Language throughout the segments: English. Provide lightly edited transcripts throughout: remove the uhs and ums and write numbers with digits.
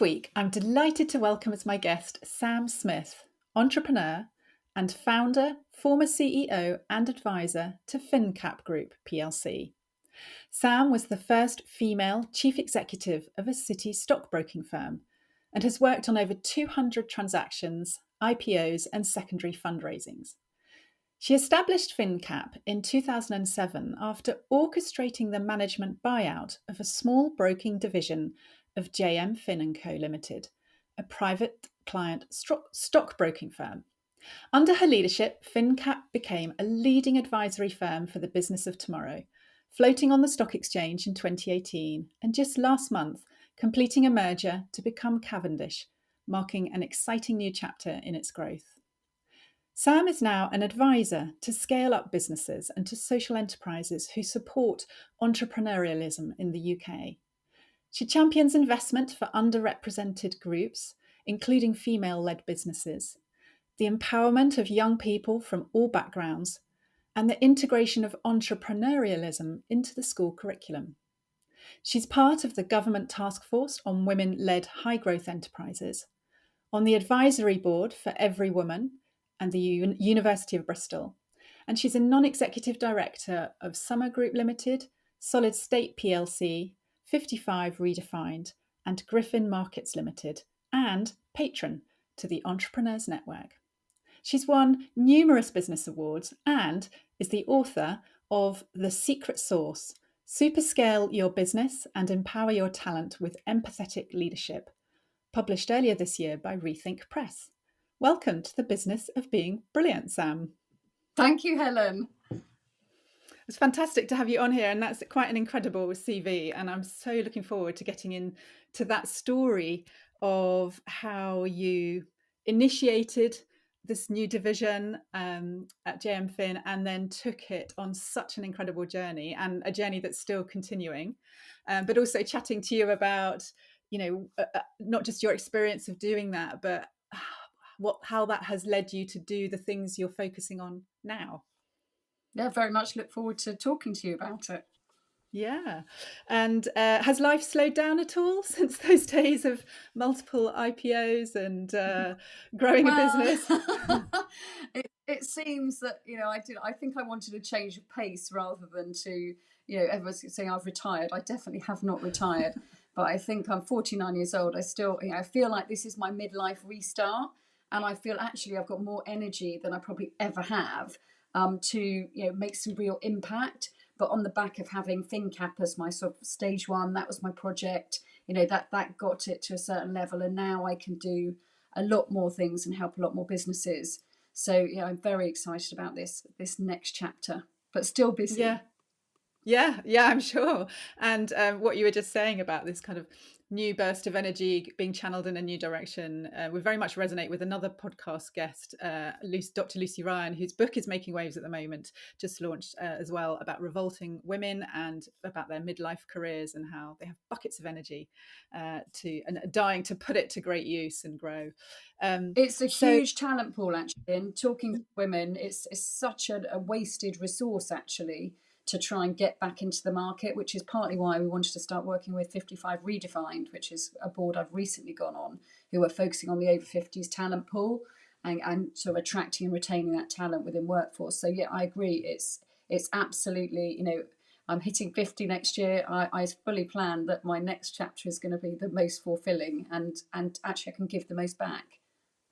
week, I'm delighted to welcome as my guest Sam Smith, entrepreneur and founder, former CEO, and advisor to FinCap Group plc. Sam was the first female chief executive of a city stockbroking firm and has worked on over 200 transactions, IPOs, and secondary fundraisings. She established FinCap in 2007 after orchestrating the management buyout of a small broking division of JM Fin & Co Limited, a private client stockbroking firm. Under her leadership, FinCap became a leading advisory firm for the business of tomorrow, floating on the stock exchange in 2018 and just last month completing a merger to become Cavendish, marking an exciting new chapter in its growth. Sam is now an advisor to scale up businesses and to social enterprises who support entrepreneurialism in the UK. She champions investment for underrepresented groups, including female-led businesses, the empowerment of young people from all backgrounds, and the integration of entrepreneurialism into the school curriculum. She's part of the government task force on women-led high-growth enterprises, on the advisory board for Every Woman and the University of Bristol, and she's a non-executive director of Summer Group Limited, Solid State plc, 55 Redefined, and Griffin Markets Limited, and patron to the Entrepreneurs Network. She's won numerous business awards and is the author of The Secret Sauce: Superscale Your Business and Empower Your Talent with Empathetic Leadership, published earlier this year by Rethink Press. Welcome to the business of being brilliant, Sam. Thank you, Helen. It's fantastic to have you on here, and that's quite an incredible CV. And I'm so looking forward to getting into that story of how you initiated this new division at JM Fin and then took it on such an incredible journey, and a journey that's still continuing. But also chatting to you about, not just your experience of doing that, but how that has led you to do the things you're focusing on now. Yeah, very much look forward to talking to you about it. Yeah. And has life slowed down at all since those days of multiple IPOs and growing a business? It seems that, I think I wanted to change of pace rather than to, everyone's saying I've retired. I definitely have not retired, but I think I'm 49 years old. I still, I feel like this is my midlife restart. And I feel actually I've got more energy than I probably ever have to, make some real impact. But on the back of having FinCap as my sort of stage one, that was my project, that got it to a certain level. And now I can do a lot more things and help a lot more businesses. So, I'm very excited about this next chapter, but still busy. Yeah, I'm sure. And what you were just saying about this kind of new burst of energy being channeled in a new direction would very much resonate with another podcast guest, Dr. Lucy Ryan, whose book is making waves at the moment, just launched as well, about revolting women and about their midlife careers and how they have buckets of energy and dying to put it to great use and grow. It's a huge talent pool, actually. And talking to women, it's such a wasted resource, actually, to try and get back into the market, which is partly why we wanted to start working with 55 Redefined, which is a board I've recently gone on, who are focusing on the over 50s talent pool and sort of attracting and retaining that talent within workforce. So yeah, I agree. It's absolutely, I'm hitting 50 next year. I fully plan that my next chapter is going to be the most fulfilling and actually I can give the most back.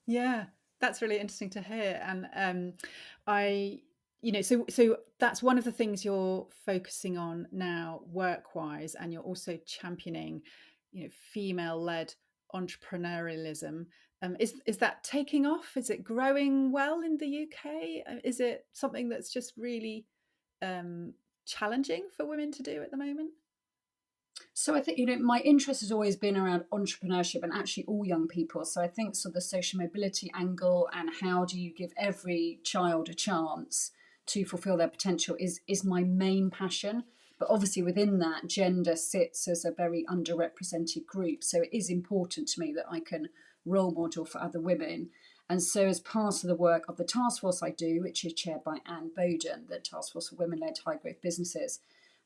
Yeah, that's really interesting to hear. And so that's one of the things you're focusing on now work-wise, and you're also championing, female-led entrepreneurialism. Is that taking off? Is it growing well in the UK? Is it something that's just really challenging for women to do at the moment? So I think, my interest has always been around entrepreneurship and actually all young people. So I think sort of the social mobility angle and how do you give every child a chance to fulfill their potential is my main passion. But obviously within that, gender sits as a very underrepresented group. So it is important to me that I can role model for other women. And so as part of the work of the task force I do, which is chaired by Anne Bowden, the Task Force for Women-Led High Growth Businesses,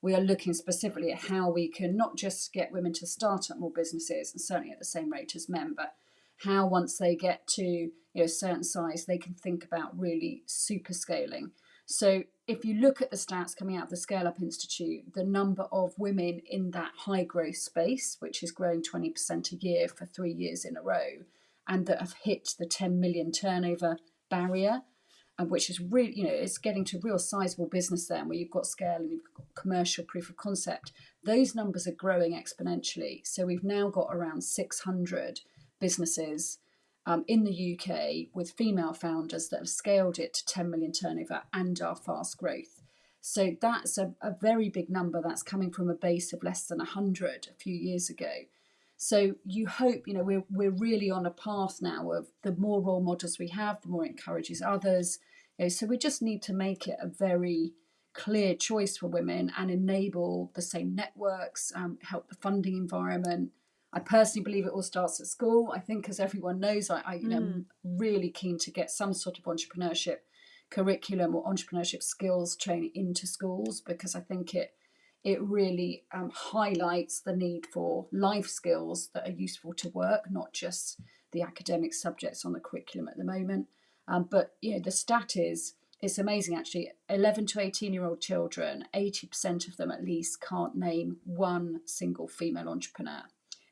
we are looking specifically at how we can not just get women to start up more businesses, and certainly at the same rate as men, but how once they get to a certain size, they can think about really super scaling. So if you look at the stats coming out of the Scale Up Institute, the number of women in that high growth space, which is growing 20% a year for 3 years in a row, and that have hit the 10 million turnover barrier, and which is really, it's getting to real sizable business then, where you've got scale and you've got commercial proof of concept. Those numbers are growing exponentially. So we've now got around 600 businesses in the UK with female founders that have scaled it to 10 million turnover and are fast growth. So that's a very big number that's coming from a base of less than 100 a few years ago. So you hope, we're really on a path now of the more role models we have, the more it encourages others. So we just need to make it a very clear choice for women and enable the same networks, help the funding environment. I personally believe it all starts at school. I think, as everyone knows, I'm really keen to get some sort of entrepreneurship curriculum or entrepreneurship skills training into schools, because I think it really highlights the need for life skills that are useful to work, not just the academic subjects on the curriculum at the moment. But the stat is, it's amazing actually. 11 to 18-year-old children, 80% of them at least can't name one single female entrepreneur,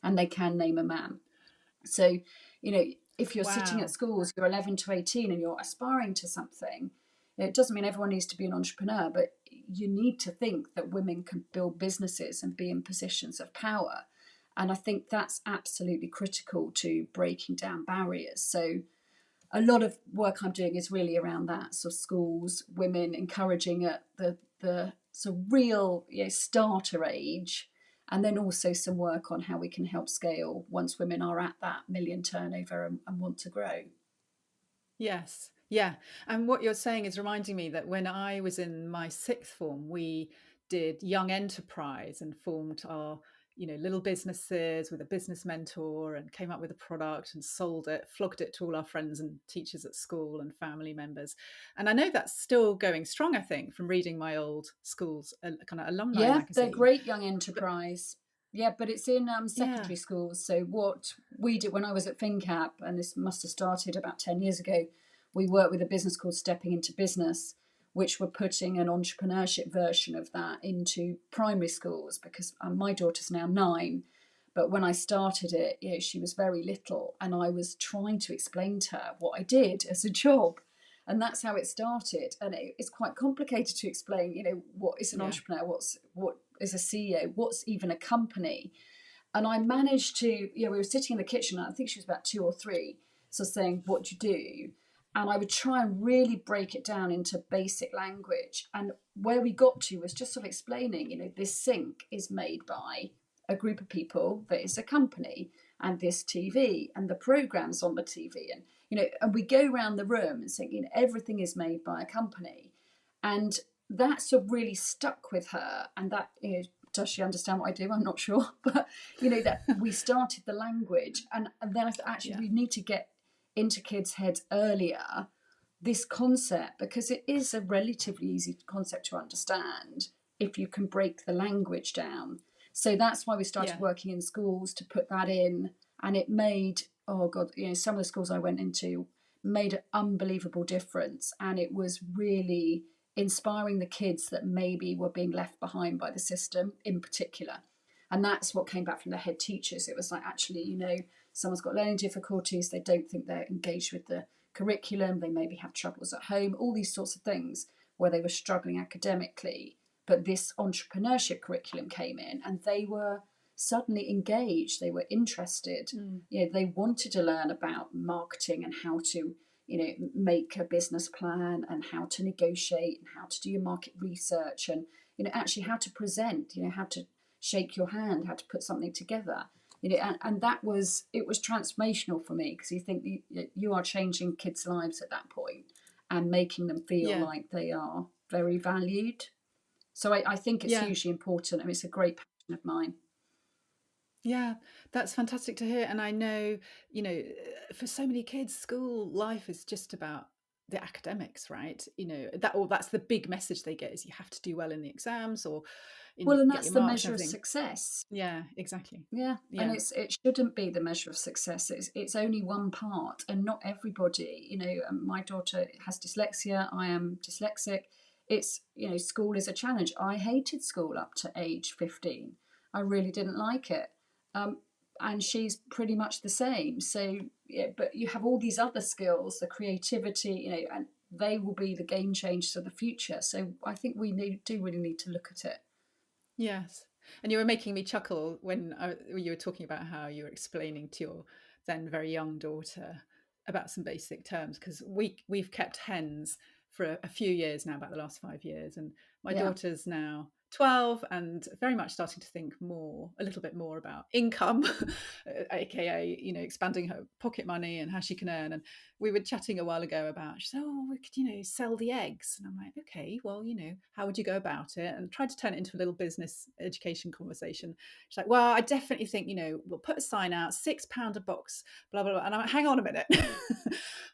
and they can name a man. So, if you're sitting at Wow. schools, you're 11 to 18 and you're aspiring to something, it doesn't mean everyone needs to be an entrepreneur, but you need to think that women can build businesses and be in positions of power. And I think that's absolutely critical to breaking down barriers. So a lot of work I'm doing is really around that. So schools, women, encouraging at the sort of real starter age, and then also some work on how we can help scale once women are at that million turnover and want to grow. Yes. Yeah. And what you're saying is reminding me that when I was in my sixth form, we did young enterprise and formed our, little businesses with a business mentor and came up with a product and sold it, flogged it to all our friends and teachers at school and family members. And I know that's still going strong, I think, from reading my old school's kind of alumni Yeah, they're magazine. great young But enterprise. Yeah, but it's in yeah. secondary schools. So what we did when I was at FinCap, and this must have started about 10 years ago, we worked with a business called Stepping Into Business, which were putting an entrepreneurship version of that into primary schools, because my daughter's now 9. But when I started it, she was very little, and I was trying to explain to her what I did as a job. And that's how it started. And it's quite complicated to explain, what is an Yeah. entrepreneur, what is a CEO, what's even a company. And I managed to, we were sitting in the kitchen, and I think she was about 2 or 3, so saying, what do you do? And I would try and really break it down into basic language. And where we got to was just sort of explaining, this sink is made by a group of people that is a company, and this TV and the programs on the TV. And we go around the room and saying, everything is made by a company. And that sort of really stuck with her. And that, does she understand what I do? I'm not sure. But, that we started the language. And then I thought, actually, Yeah. we need to get into kids' heads earlier this concept, because it is a relatively easy concept to understand if you can break the language down. So that's why we started Yeah. working in schools to put that in. And it made, oh God, some of the schools I went into made an unbelievable difference. And it was really inspiring the kids that maybe were being left behind by the system in particular. And that's what came back from the head teachers. It was like, actually, someone's got learning difficulties, they don't think they're engaged with the curriculum, they maybe have troubles at home, all these sorts of things where they were struggling academically. But this entrepreneurship curriculum came in and they were suddenly engaged, they were interested, they wanted to learn about marketing and how to make a business plan and how to negotiate and how to do your market research and actually how to present, how to shake your hand, how to put something together. And that was, it was transformational for me, because you think you are changing kids' lives at that point and making them feel Yeah. like they are very valued. So I think it's Yeah. hugely important. I mean, it's a great passion of mine. Yeah, that's fantastic to hear. And I know, for so many kids, school life is just about the academics, right? That's the big message they get, is you have to do well in the exams, or Well, and get that's your the marks and measure of everything. success. Yeah, exactly. Yeah, and Yeah. it shouldn't be the measure of success. It's only one part, and not everybody. My daughter has dyslexia. I am dyslexic. It's school is a challenge. I hated school up to age 15. I really didn't like it, um, and she's pretty much the same. So yeah, but you have all these other skills, the creativity, and they will be the game changers of the future. So I think do really need to look at it. Yes. And you were making me chuckle when you were talking about how you were explaining to your then very young daughter about some basic terms, because we've kept hens for a few years now, about the last 5 years, and my Yeah. daughter's now 12 and very much starting to think a little bit more about income, aka expanding her pocket money and how she can earn. And we were chatting a while ago about, she said, oh, we could sell the eggs, and I'm like, okay, well, how would you go about it, and tried to turn it into a little business education conversation. She's like, well, I definitely think we'll put a sign out, £6 a box, blah blah blah. And I'm like, hang on a minute.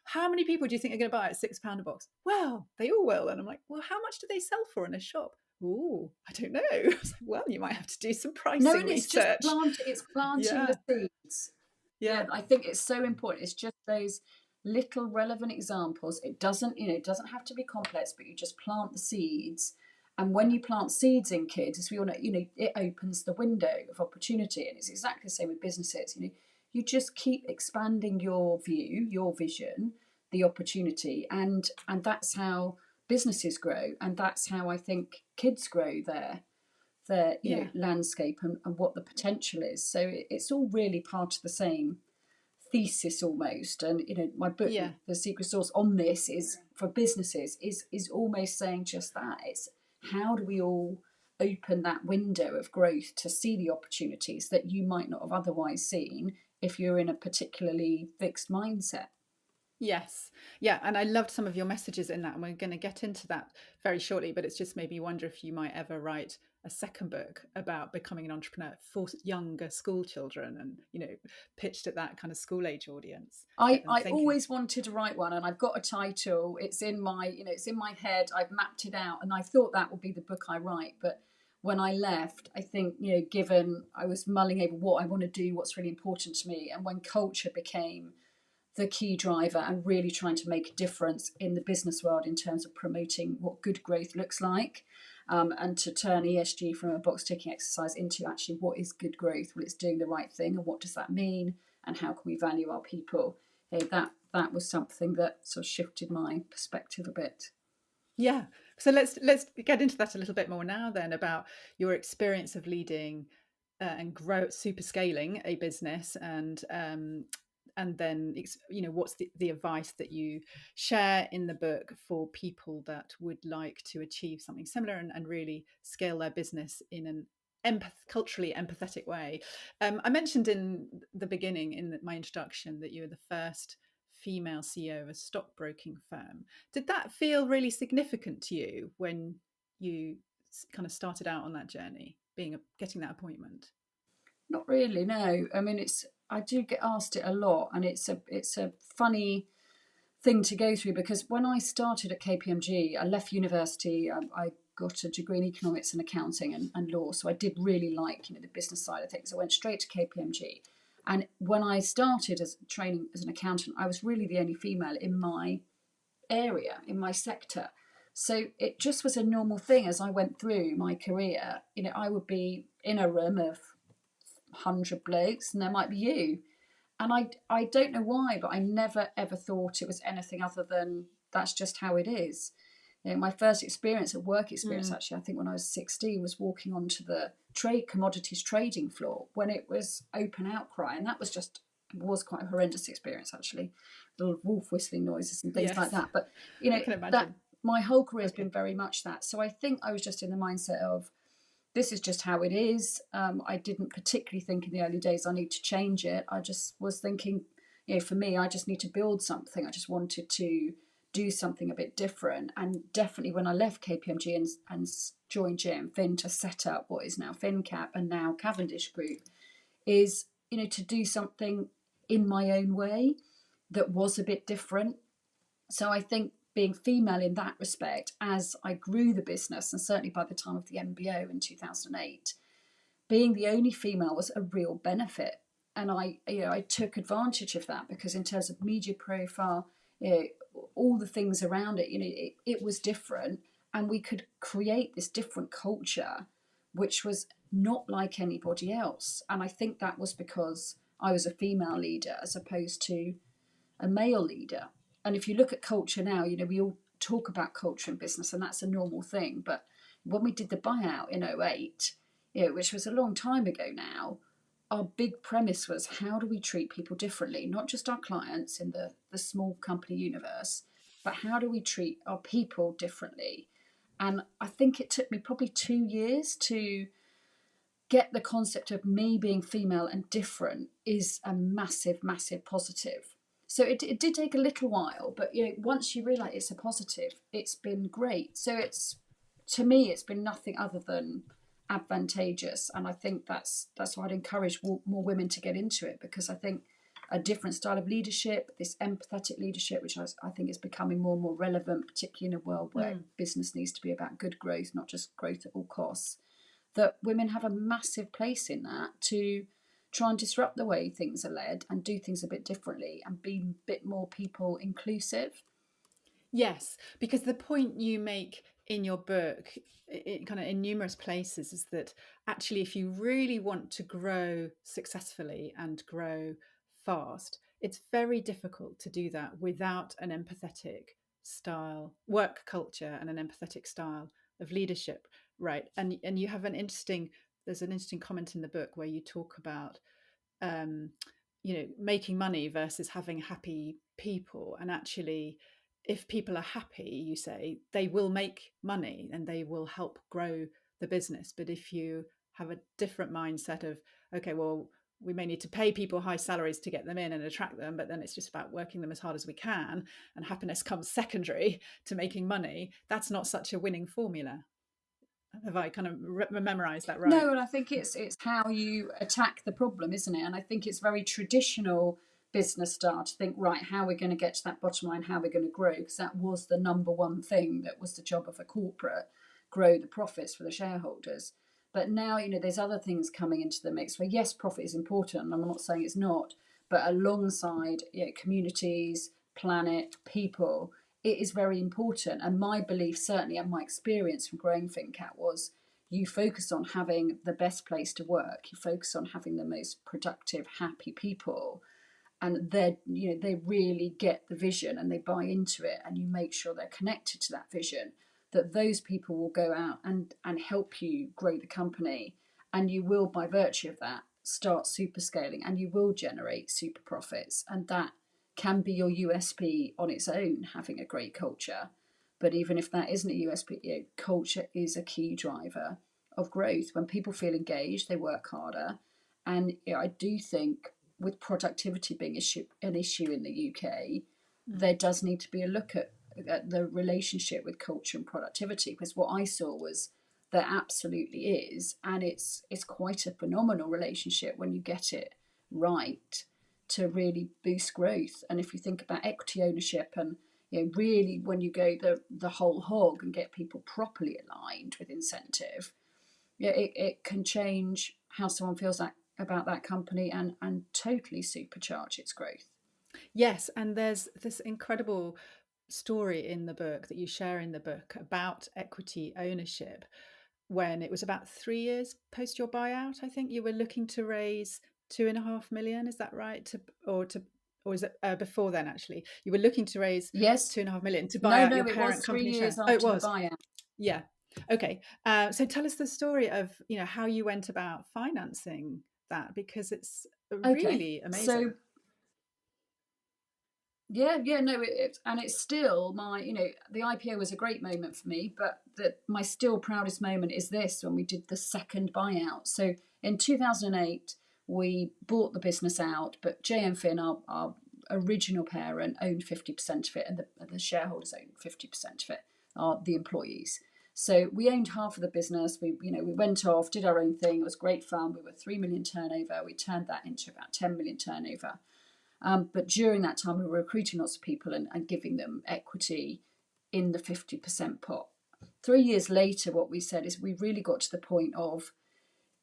How many people do you think are going to buy it £6 a box? Well, they all will. And I'm like, well, how much do they sell for in a shop? Oh, I don't know. I was like, well, you might have to do some No, pricing and it's just research. it's planting Yeah, the seeds. Yeah, yeah, I think it's so important. It's just those little relevant examples. It doesn't have to be complex, but you just plant the seeds. And when yeah. you plant seeds in kids, as we all know, it opens the window of opportunity. And it's exactly the same with businesses. You just keep expanding your view, your vision, the opportunity, and that's how businesses grow. And that's how I think kids grow their Yeah, landscape and what the potential is. So it's all really part of the same thesis almost. And my book, yeah. The Secret Sauce, on this is for businesses is almost saying just that. It's how do we all open that window of growth to see the opportunities that you might not have otherwise seen if you're in a particularly fixed mindset. Yes. Yeah. And I loved some of your messages in that. And we're going to get into that very shortly. But it's just made me wonder if you might ever write a second book about becoming an entrepreneur for younger school children, and, pitched at that kind of school age audience. Get them I thinking. always wanted to write one, and I've got a title. It's in my it's in my head. I've mapped it out, and I thought that would be the book I write. But when I left, I think given I was mulling over what I want to do, what's really important to me, and when culture became the key driver and really trying to make a difference in the business world in terms of promoting what good growth looks like, and to turn ESG from a box ticking exercise into actually what is good growth. Well, it's doing the right thing, and what does that mean, and how can we value our people. That was something that sort of shifted my perspective a bit. Yeah. So let's get into that a little bit more now then, about your experience of leading and super scaling a business, and then what's the advice that you share in the book for people that would like to achieve something similar, and really scale their business in an culturally empathetic way. I mentioned in the beginning, in my introduction, that you were the first female CEO of a stockbroking firm. Did that feel really significant to you when you kind of started out on that journey, getting that appointment? Not really, no. I mean, I do get asked it a lot, and it's a funny thing to go through, because when I started at KPMG, I left university. I got a degree in economics and accounting and law, so I did really like the business side of things. I went straight to KPMG, and when I started as training as an accountant, I was really the only female in my area, in my sector. So it just was a normal thing as I went through my career. I would be in a room of 100 blokes, and there might be you. And I don't know why, but I never ever thought it was anything other than that's just how it is. My first experience at work experience, Mm, actually, I think when I was 16, was walking onto the commodities trading floor when it was open outcry, and that was quite a horrendous experience, actually. Little wolf whistling noises and things like yes, that. But I can that imagine. my whole career has been Okay. very much that. So I think I was just in the mindset of this is just how it is. I didn't particularly think in the early days I need to change it. I just was thinking, for me, I just need to build something. I just wanted to do something a bit different. And definitely when I left KPMG and joined JM Fin to set up what is now FinCap and now Cavendish Group, is, to do something in my own way that was a bit different. So I think being female in that respect, as I grew the business, and certainly by the time of the MBO in 2008, being the only female was a real benefit. And I took advantage of that, because in terms of media profile, all the things around it, it was different, and we could create this different culture, which was not like anybody else. And I think that was because I was a female leader as opposed to a male leader. And if you look at culture now, we all talk about culture in business, and that's a normal thing. But when we did the buyout in 2008, which was a long time ago now, our big premise was, how do we treat people differently? Not just our clients in the small company universe, but how do we treat our people differently? And I think it took me probably 2 years to get the concept of me being female and different is a massive, massive positive. So it did take a little while, but once you realise it's a positive, it's been great. So to me, it's been nothing other than advantageous, and I think that's why I'd encourage more women to get into it, because I think a different style of leadership, this empathetic leadership, which I think is becoming more and more relevant, particularly in a world where business needs to be about good growth, not just growth at all costs, that women have a massive place in that, to try and disrupt the way things are led and do things a bit differently and be a bit more people inclusive. Yes, because the point you make in your book, kind of in numerous places, is that actually, if you really want to grow successfully and grow fast, it's very difficult to do that without an empathetic style, work culture, and an empathetic style of leadership, right? And you have there's an interesting comment in the book where you talk about um, making money versus having happy people. And actually, if people are happy, you say, they will make money and they will help grow the business. But if you have a different mindset of, okay, well, we may need to pay people high salaries to get them in and attract them, but then it's just about working them as hard as we can, and happiness comes secondary to making money, that's not such a winning formula. Have I kind of memorized that right? No, and I think it's how you attack the problem, isn't it? And I think it's very traditional business style to think, right, how we're going to get to that bottom line, how we're going to grow, because that was the number one thing that was the job of a corporate, grow the profits for the shareholders. But now, there's other things coming into the mix where, yes, profit is important, and I'm not saying it's not, but alongside communities, planet, people, it is very important. And my belief, certainly, and my experience from growing ThinkCat was, you focus on having the best place to work, you focus on having the most productive, happy people, and they really get the vision and they buy into it, and you make sure they're connected to that vision, that those people will go out and help you grow the company, and you will, by virtue of that, start super scaling, and you will generate super profits. And that can be your USP on its own, having a great culture. But even if that isn't a USP, culture is a key driver of growth. When people feel engaged, they work harder. And I do think, with productivity being an issue in the UK, there does need to be a look at the relationship with culture and productivity. Because what I saw was there absolutely is, and it's quite a phenomenal relationship when you get it right, to really boost growth. And if you think about equity ownership, and really when you go the whole hog and get people properly aligned with incentive, it can change how someone feels about that company, and totally supercharge its growth. Yes, and there's this incredible story in the book that you share in the book about equity ownership. When it was about 3 years post your buyout, I think you were looking to raise 2.5 million. Is that right? Or is it before then? Actually, you were looking to raise Yes. 2.5 million to buy No, out no, your it parent was three company share. years Oh, it after the was. buyout. Yeah. Okay. So tell us the story of how you went about financing that, because it's Okay. really So amazing. yeah, no, and it's still my, the IPO was a great moment for me, but my still proudest moment is this, when we did the second buyout. So in 2008, we bought the business out, but JM Fin, our original parent, owned 50% of it, and the shareholders owned 50% of it, are the employees. So we owned half of the business. We went off, did our own thing. It was great fun. We were 3 million turnover. We turned that into about 10 million turnover. But during that time, we were recruiting lots of people and giving them equity in the 50% pot. 3 years later, what we said is we really got to the point of,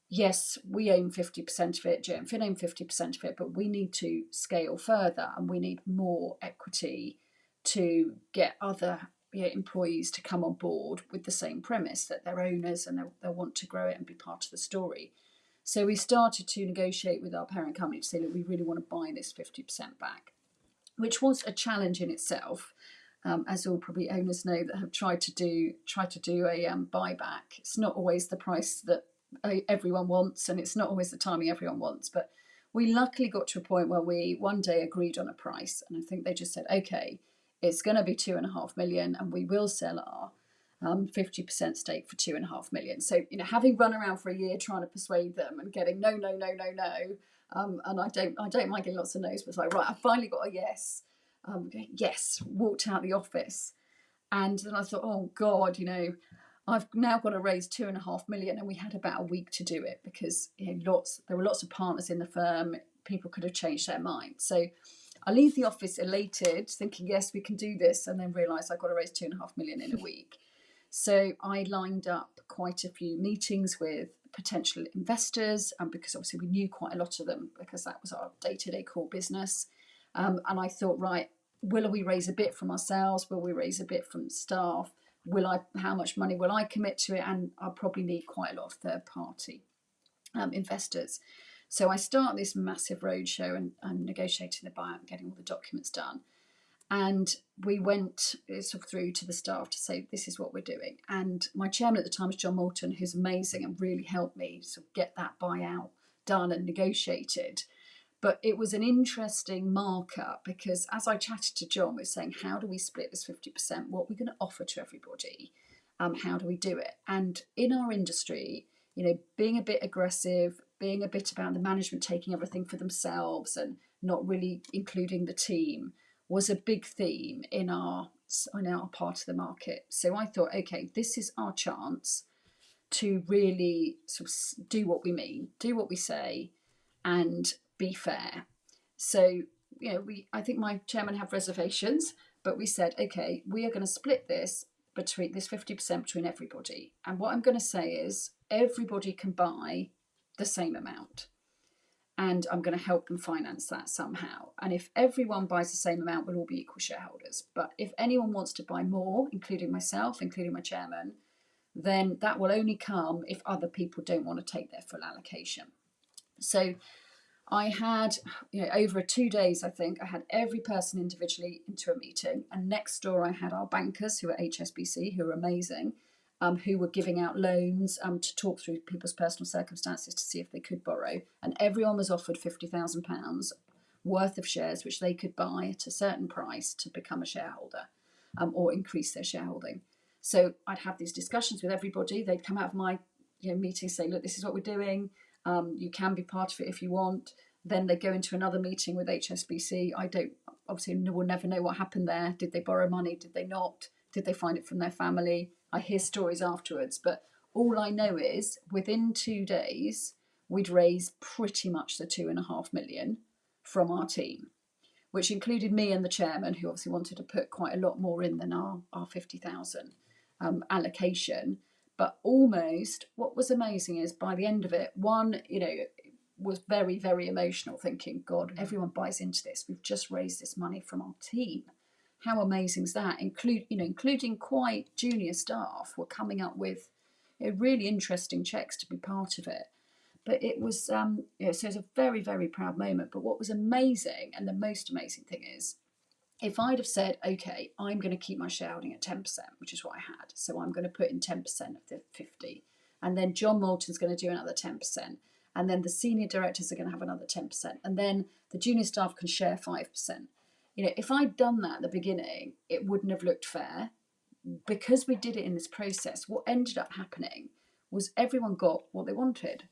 yes, we own 50% of it, Fin own 50% of it, but we need to scale further and we need more equity to get other employees to come on board with the same premise that they're owners and they'll want to grow it and be part of the story. So we started to negotiate with our parent company to say, look, we really want to buy this 50% back, which was a challenge in itself. As all probably owners know that have tried to do a buyback. It's not always the price that everyone wants, and it's not always the timing everyone wants. But we luckily got to a point where we one day agreed on a price, and I think they just said, okay, it's going to be 2.5 million, and we will sell our 50% stake for 2.5 million. So, having run around for a year trying to persuade them and getting no, and I don't mind getting lots of no's, but it's like, right, I finally got a yes. Yes, walked out the office, and then I thought, oh God, I've now got to raise 2.5 million, and we had about a week to do it because there were lots of partners in the firm. People could have changed their mind. So I leave the office elated, thinking, yes, we can do this, and then realise I've got to raise 2.5 million in a week. So I lined up quite a few meetings with potential investors, because obviously we knew quite a lot of them because that was our day-to-day core business. And I thought, right, will we raise a bit from ourselves? Will we raise a bit from staff? How much money will I commit to it? And I'll probably need quite a lot of third-party investors. So I start this massive roadshow and negotiating the buyout and getting all the documents done. And we went sort of through to the staff to say, this is what we're doing. And my chairman at the time was John Moulton, who's amazing and really helped me sort of get that buyout done and negotiated. But it was an interesting marker because as I chatted to John, we were saying, how do we split this 50%? What are we going to offer to everybody? How do we do it? And in our industry, being a bit aggressive, being a bit about the management taking everything for themselves and not really including the team was a big theme in our part of the market. So I thought, okay, this is our chance to really sort of do what we mean, do what we say, and be fair. So, I think my chairman had reservations, but we said, okay, we are going to split this 50% between everybody. And what I'm going to say is everybody can buy the same amount. And I'm going to help them finance that somehow. And if everyone buys the same amount, we'll all be equal shareholders. But if anyone wants to buy more, including myself, including my chairman, then that will only come if other people don't want to take their full allocation. So I had, over 2 days, I think, I had every person individually into a meeting. And next door, I had our bankers who are HSBC, who are amazing, who were giving out loans to talk through people's personal circumstances to see if they could borrow. And everyone was offered £50,000 worth of shares, which they could buy at a certain price to become a shareholder or increase their shareholding. So I'd have these discussions with everybody. They'd come out of my meeting, say, look, this is what we're doing. You can be part of it if you want. Then they go into another meeting with HSBC. We'll never know what happened there. Did they borrow money? Did they not? Did they find it from their family? I hear stories afterwards, but all I know is within 2 days, we'd raised pretty much the 2.5 million from our team, which included me and the chairman, who obviously wanted to put quite a lot more in than our 50,000 allocation. But almost, what was amazing is by the end of it, was very, very emotional, thinking, God, everyone buys into this. We've just raised this money from our team. How amazing is that? Including quite junior staff were coming up with really interesting checks to be part of it. But it was, so it's a very, very proud moment. But what was amazing, and the most amazing thing is, if I'd have said, okay, I'm going to keep my shareholding at 10%, which is what I had. So I'm going to put in 10% of the 50. And then John Moulton's going to do another 10%. And then the senior directors are going to have another 10%. And then the junior staff can share 5%. If I'd done that at the beginning, it wouldn't have looked fair. Because we did it in this process, what ended up happening was everyone got what they wanted.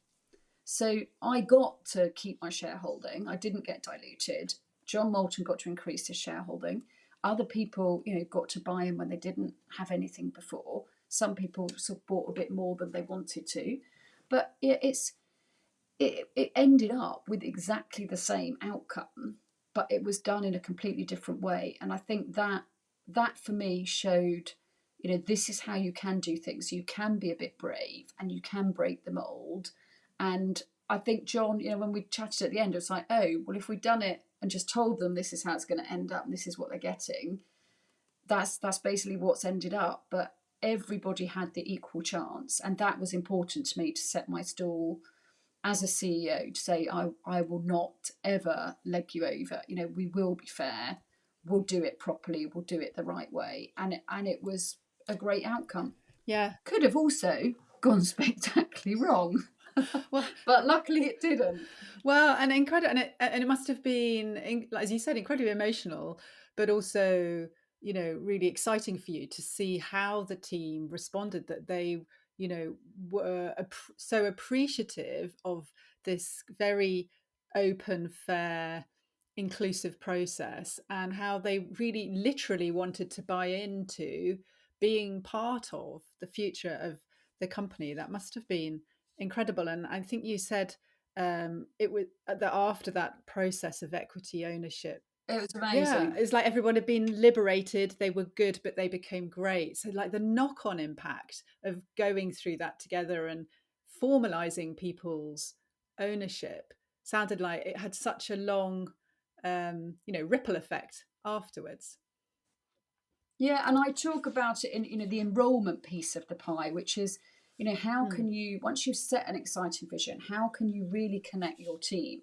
So I got to keep my shareholding. I didn't get diluted. John Moulton got to increase his shareholding. Other people, got to buy in when they didn't have anything before. Some people sort of bought a bit more than they wanted to. But it ended up with exactly the same outcome, but it was done in a completely different way. And I think that that for me showed, this is how you can do things. You can be a bit brave and you can break the mold. And I think, John, when we chatted at the end, it was like, oh, well, if we'd done it and just told them this is how it's going to end up and this is what they're getting, that's basically what's ended up. But everybody had the equal chance. And that was important to me, to set my stall as a CEO, to say, I will not ever leg you over. We will be fair. We'll do it properly. We'll do it the right way. And it was a great outcome. Yeah. Could have also gone spectacularly wrong, Well, but luckily it didn't. well, and incredible, and it must have been, as you said, incredibly emotional, but also, really exciting for you to see how the team responded. That they, were so appreciative of this very open, fair, inclusive process, and how they really, literally wanted to buy into being part of the future of the company. That must have been incredible. And I think you said it was that after that process of equity ownership, It was yeah, amazing. it's like everyone had been liberated. They were good, but they became great. So like the knock-on impact of going through that together and formalizing people's ownership sounded like it had such a long ripple effect afterwards. Yeah, and I talk about it in the enrollment piece of the pie, which is, how Hmm. can you, once you've set an exciting vision, how can you really connect your team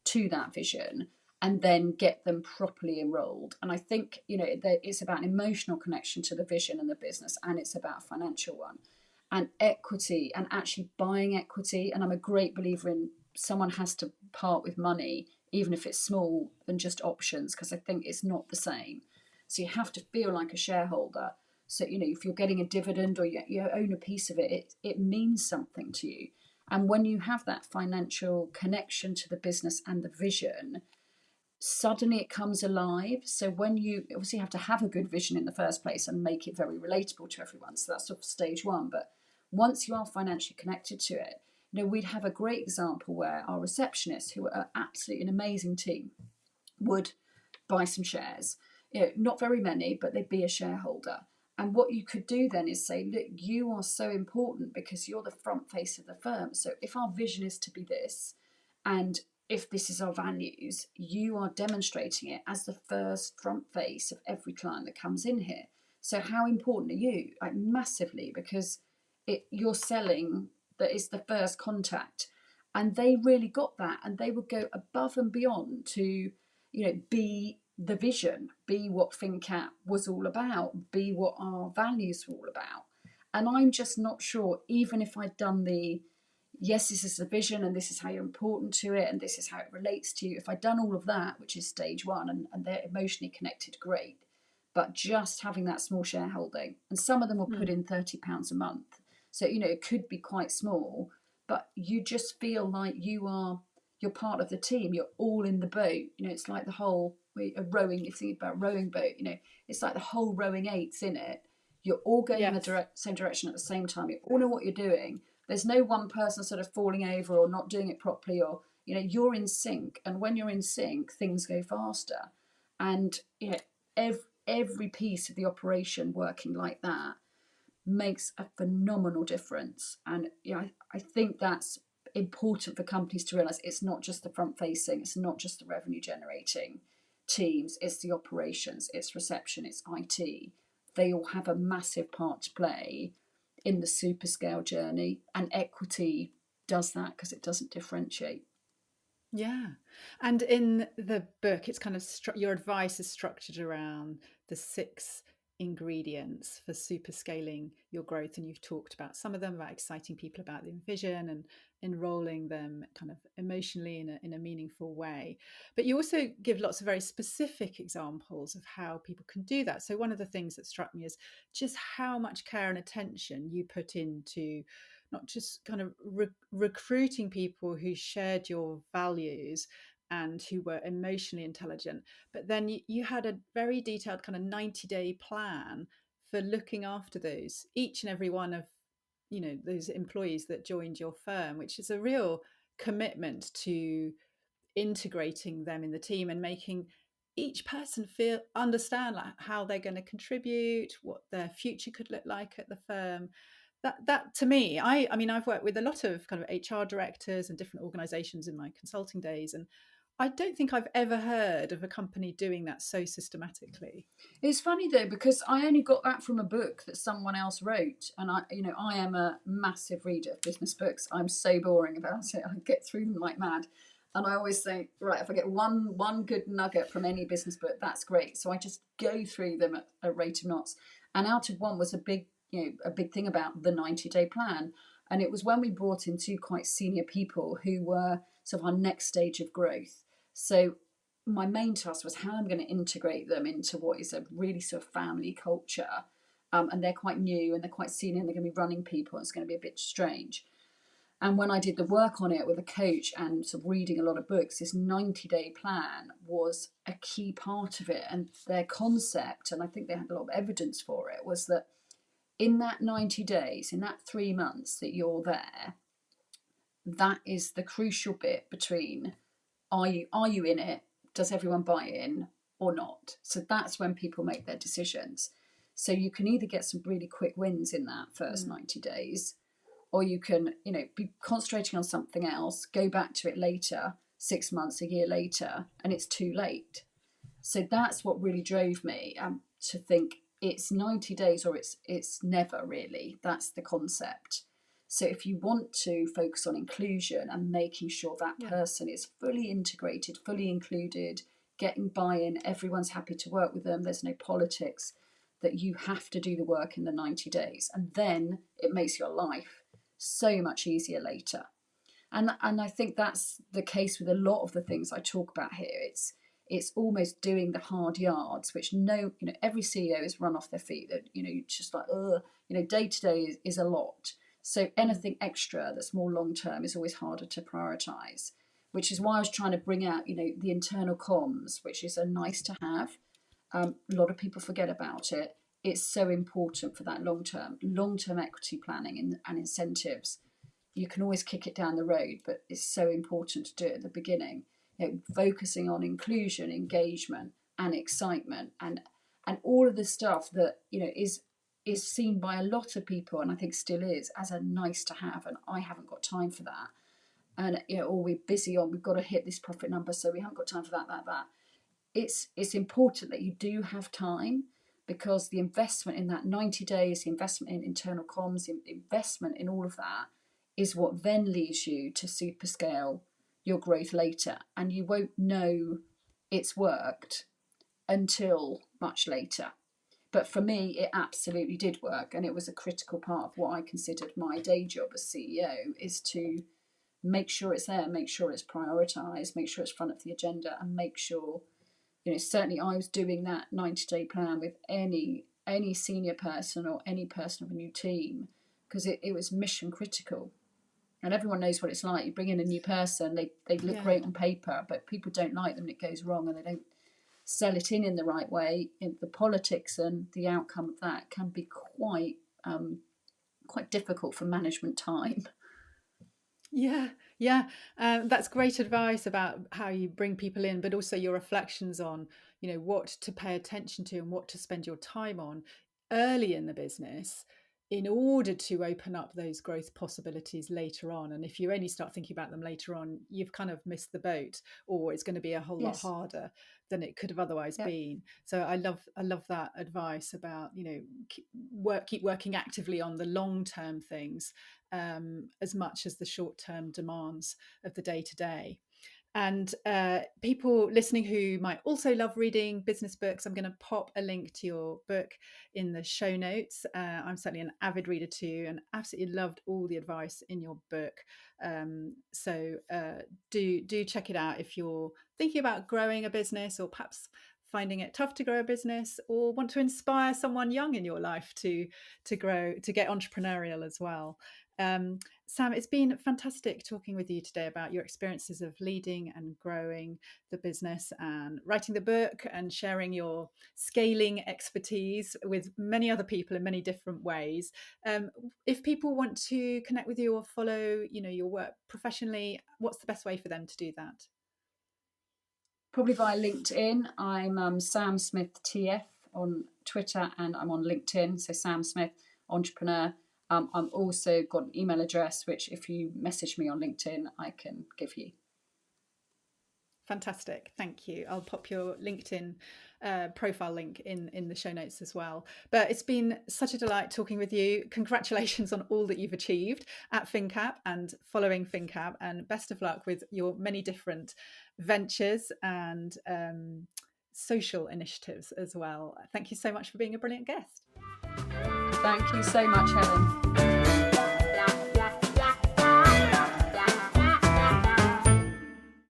to that vision and then get them properly enrolled? And I think, that it's about an emotional connection to the vision and the business, and it's about a financial one. And equity, and actually buying equity. And I'm a great believer in someone has to part with money, even if it's small, than just options, because I think it's not the same. So you have to feel like a shareholder. So, if you're getting a dividend or you own a piece of it means something to you. And when you have that financial connection to the business and the vision, suddenly it comes alive. So when you obviously have to have a good vision in the first place and make it very relatable to everyone. So that's sort of stage one. But once you are financially connected to it, we'd have a great example where our receptionists, who are absolutely an amazing team, would buy some shares. Not very many, but they'd be a shareholder. And what you could do then is say, look, you are so important because you're the front face of the firm. So if our vision is to be this, and if this is our values, you are demonstrating it as the first front face of every client that comes in here. So how important are you? Like massively, because you're selling that is the first contact. And they really got that, and they would go above and beyond to be the vision, be what FinCap was all about, be what our values were all about. And I'm just not sure, even if I'd done the yes, this is the vision and this is how you're important to it and this is how it relates to you, if I'd done all of that, which is stage one, and they're emotionally connected, great. But just having that small shareholding, and some of them will put Hmm. in £30 a month. So, it could be quite small, but you just feel like you're part of the team. You're all in the boat. It's like the whole rowing. If you think about rowing boat, it's like the whole rowing eights in it. You're all going in Yes. the same direction at the same time. You all know what you're doing. There's no one person sort of falling over or not doing it properly, or you're in sync. And when you're in sync, things go faster. And every piece of the operation working like that makes a phenomenal difference. And I think that's important for companies to realize. It's not just the front facing, it's not just the revenue generating teams, it's the operations, it's reception, it's IT. They all have a massive part to play in the super scale journey, and equity does that because it doesn't differentiate. Yeah. And in the book, it's kind of your advice is structured around the six ingredients for super scaling your growth. And you've talked about some of them, about exciting people about the vision and enrolling them kind of emotionally in a meaningful way. But you also give lots of very specific examples of how people can do that. So one of the things that struck me is just how much care and attention you put into not just kind of recruiting people who shared your values and who were emotionally intelligent, but then you had a very detailed kind of 90-day plan for looking after those, each and every one of those employees that joined your firm, which is a real commitment to integrating them in the team and making each person understand like how they're going to contribute, what their future could look like at the firm. That to me, I mean, I've worked with a lot of kind of HR directors and different organizations in my consulting days, and I don't think I've ever heard of a company doing that so systematically. It's funny though, because I only got that from a book that someone else wrote, and I am a massive reader of business books. I'm so boring about it. I get through them like mad, and I always think, right, if I get one good nugget from any business book, that's great. So I just go through them at a rate of knots. And out of one was a big thing about the 90-day plan, and it was when we brought in two quite senior people who were sort of our next stage of growth. So my main task was how I'm going to integrate them into what is a really sort of family culture. And they're quite new and they're quite senior and they're going to be running people. And it's going to be a bit strange. And when I did the work on it with a coach and sort of reading a lot of books, this 90-day plan was a key part of it. And their concept, and I think they had a lot of evidence for it, was that in that 90 days, in that 3 months that you're there, that is the crucial bit between are you in it? Does everyone buy in or not? So that's when people make their decisions. So you can either get some really quick wins in that first 90 days, or you can, be concentrating on something else, go back to it later, 6 months, a year later, and it's too late. So that's what really drove me to think it's 90 days or it's never really. That's the concept. So if you want to focus on inclusion and making sure that Yeah. person is fully integrated, fully included, getting buy-in, everyone's happy to work with them, there's no politics, that you have to do the work in the 90 days. And then it makes your life so much easier later. And I think that's the case with a lot of the things I talk about here. It's almost doing the hard yards, which every CEO is run off their feet. That just like day to day is a lot. So anything extra that's more long term is always harder to prioritize, which is why I was trying to bring out the internal comms, which is a nice to have. A lot of people forget about it. It's so important for that long term equity planning and incentives. You can always kick it down the road, but it's so important to do it at the beginning. Focusing on inclusion, engagement, and excitement, and all of the stuff that is seen by a lot of people, and I think still is, as a nice to have. And I haven't got time for that. And or we're busy on we've got to hit this profit number, so we haven't got time for that. It's important that you do have time, because the investment in that 90 days, the investment in internal comms, the investment in all of that is what then leads you to superscale your growth later. And you won't know it's worked until much later. But for me, it absolutely did work. And it was a critical part of what I considered my day job as CEO, is to make sure it's there, make sure it's prioritized, make sure it's front of the agenda, and make sure, certainly I was doing that 90-day plan with any senior person or any person of a new team, because it was mission critical. And everyone knows what it's like. You bring in a new person, they look Yeah. great on paper, but people don't like them and it goes wrong, and they don't sell it in the right way. The politics and the outcome of that can be quite difficult for management time. Yeah, yeah. That's great advice about how you bring people in, but also your reflections on, what to pay attention to and what to spend your time on early in the business in order to open up those growth possibilities later on. And if you only start thinking about them later on, you've kind of missed the boat, or it's going to be a whole lot Yes. harder than it could have otherwise Yep. been. So I love that advice about, keep working actively on the long term things, as much as the short term demands of the day to day. And people listening who might also love reading business books, I'm going to pop a link to your book in the show notes. I'm certainly an avid reader too, and absolutely loved all the advice in your book. So do check it out if you're thinking about growing a business, or perhaps finding it tough to grow a business, or want to inspire someone young in your life to grow, to get entrepreneurial as well. Sam, it's been fantastic talking with you today about your experiences of leading and growing the business and writing the book and sharing your scaling expertise with many other people in many different ways. If people want to connect with you or follow, your work professionally, what's the best way for them to do that? Probably via LinkedIn. I'm Sam Smith TF on Twitter, and I'm on LinkedIn. So Sam Smith Entrepreneur. I'm also got an email address, which if you message me on LinkedIn, I can give you. Fantastic. Thank you. I'll pop your LinkedIn profile link in the show notes as well. But it's been such a delight talking with you. Congratulations on all that you've achieved at FinCap and following FinCap, and best of luck with your many different ventures and social initiatives as well. Thank you so much for being a brilliant guest. Thank you so much, Helen.